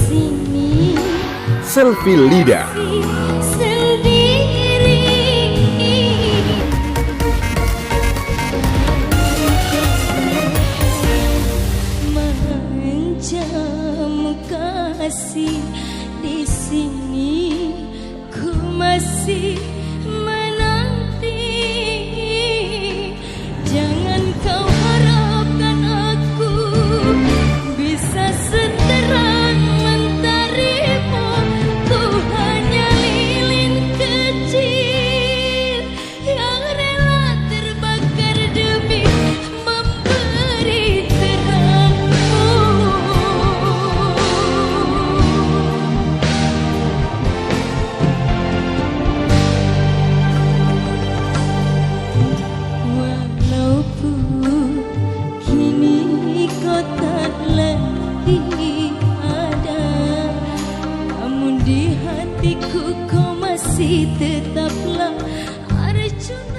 sini. Selfie Lidah. Sendiri menjamu kasih di sini, ku masih menanti. Jangan kau harapkan aku bisa seterang mentarimu. Ku hanya lilin kecil yang rela terbakar demi memberi terangmu. Walaupun kini kau tak lagi ada, namun di hatiku kau masih tetaplah Arjuna.